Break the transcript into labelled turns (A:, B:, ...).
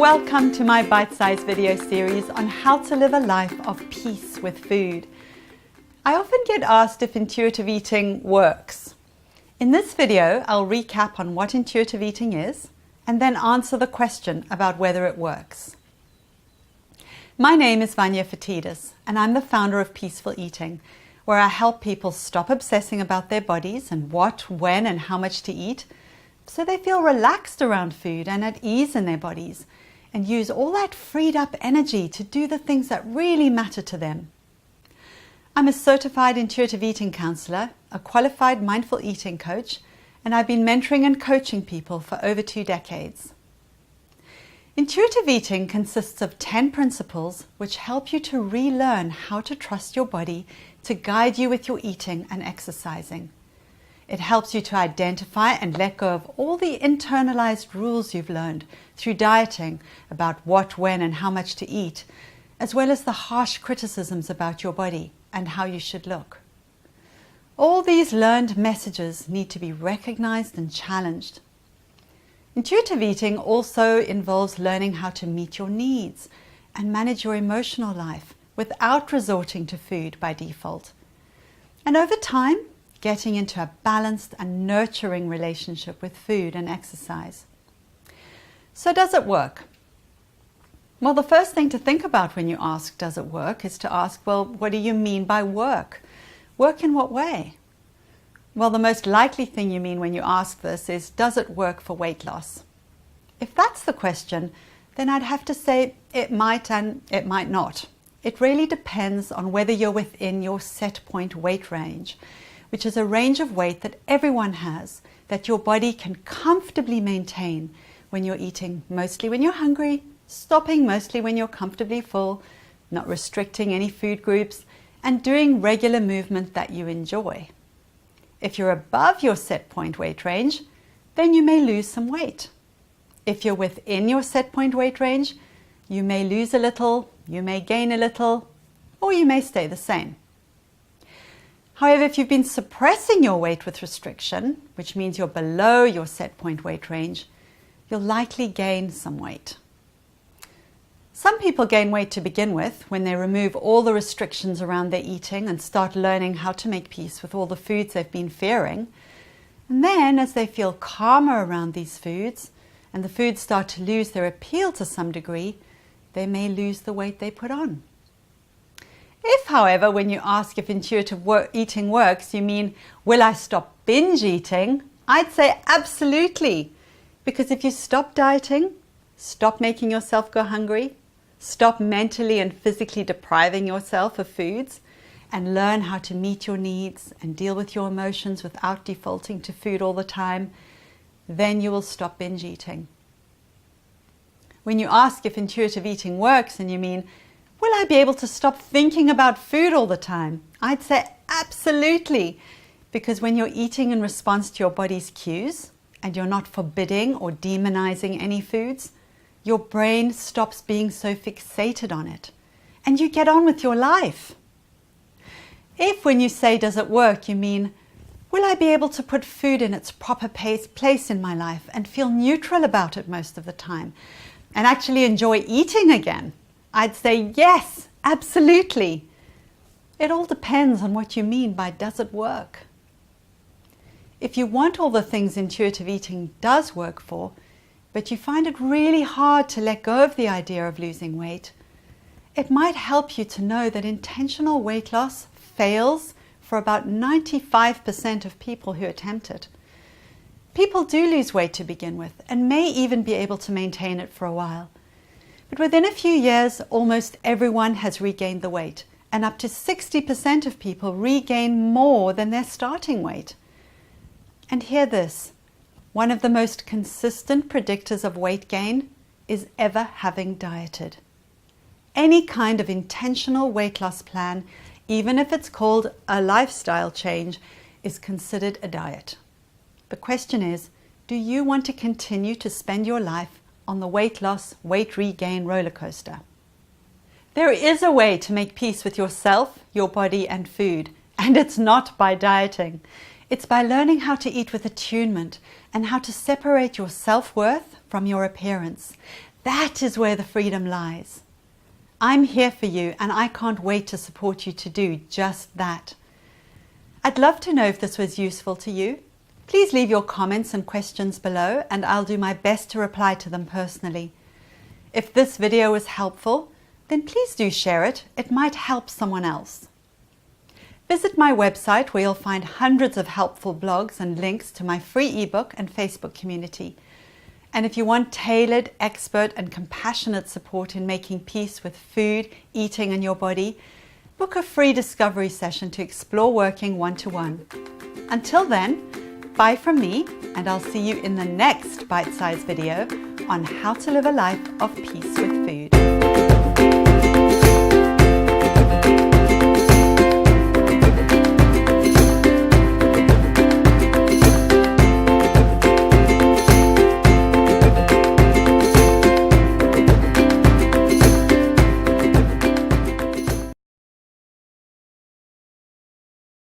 A: Welcome to my bite-sized video series on how to live a life of peace with food. I often get asked if intuitive eating works. In this video, I'll recap on what intuitive eating is and then answer the question about whether it works. My name is Vanya Fatidis and I'm the founder of Peaceful Eating, where I help people stop obsessing about their bodies and what, when and how much to eat so they feel relaxed around food and at ease in their bodies and use all that freed up energy to do the things that really matter to them. I'm a certified intuitive eating counselor, a qualified mindful eating coach, and I've been mentoring and coaching people for over 2 decades. Intuitive eating consists of 10 principles which help you to relearn how to trust your body to guide you with your eating and exercising. It helps you to identify and let go of all the internalized rules you've learned through dieting about what, when and how much to eat, as well as the harsh criticisms about your body and how you should look. All these learned messages need to be recognized and challenged. Intuitive eating also involves learning how to meet your needs and manage your emotional life without resorting to food by default. And over time, getting into a balanced and nurturing relationship with food and exercise. So does it work? Well, the first thing to think about when you ask, does it work, is to ask, well, what do you mean by work? Work in what way? Well, the most likely thing you mean when you ask this is, does it work for weight loss? If that's the question, then I'd have to say it might and it might not. It really depends on whether you're within your set point weight range, which is a range of weight that everyone has, that your body can comfortably maintain when you're eating mostly when you're hungry, stopping mostly when you're comfortably full, not restricting any food groups, and doing regular movement that you enjoy. If you're above your set point weight range, then you may lose some weight. If you're within your set point weight range, you may lose a little, you may gain a little, or you may stay the same. However, if you've been suppressing your weight with restriction, which means you're below your set point weight range, you'll likely gain some weight. Some people gain weight to begin with when they remove all the restrictions around their eating and start learning how to make peace with all the foods they've been fearing. And then, as they feel calmer around these foods and the foods start to lose their appeal to some degree, they may lose the weight they put on. If, however, when you ask if intuitive eating works, you mean, will I stop binge eating? I'd say absolutely. Because if you stop dieting, stop making yourself go hungry, stop mentally and physically depriving yourself of foods, and learn how to meet your needs and deal with your emotions without defaulting to food all the time, then you will stop binge eating. When you ask if intuitive eating works and you mean, will I be able to stop thinking about food all the time? I'd say absolutely, because when you're eating in response to your body's cues and you're not forbidding or demonizing any foods, your brain stops being so fixated on it and you get on with your life. If when you say, does it work, you mean, will I be able to put food in its proper place in my life and feel neutral about it most of the time and actually enjoy eating again? I'd say yes, absolutely. It all depends on what you mean by does it work. If you want all the things intuitive eating does work for, but you find it really hard to let go of the idea of losing weight, it might help you to know that intentional weight loss fails for about 95% of people who attempt it. People do lose weight to begin with and may even be able to maintain it for a while. But within a few years, almost everyone has regained the weight, and up to 60% of people regain more than their starting weight. And hear this, one of the most consistent predictors of weight gain is ever having dieted. Any kind of intentional weight loss plan, even if it's called a lifestyle change, is considered a diet. The question is, do you want to continue to spend your life on the weight loss, weight regain roller coaster? There is a way to make peace with yourself, your body and food, and it's not by dieting. It's by learning how to eat with attunement and how to separate your self-worth from your appearance. That is where the freedom lies. I'm here for you, and I can't wait to support you to do just that. I'd love to know if this was useful to you. Please leave your comments and questions below, and I'll do my best to reply to them personally. If this video was helpful, then please do share it. It might help someone else. Visit my website where you'll find hundreds of helpful blogs and links to my free ebook and Facebook community. And if you want tailored, expert and compassionate support in making peace with food, eating and your body, book a free discovery session to explore working one-to-one. Until then, bye from me, and I'll see you in the next bite-sized video on how to live a life of peace with food.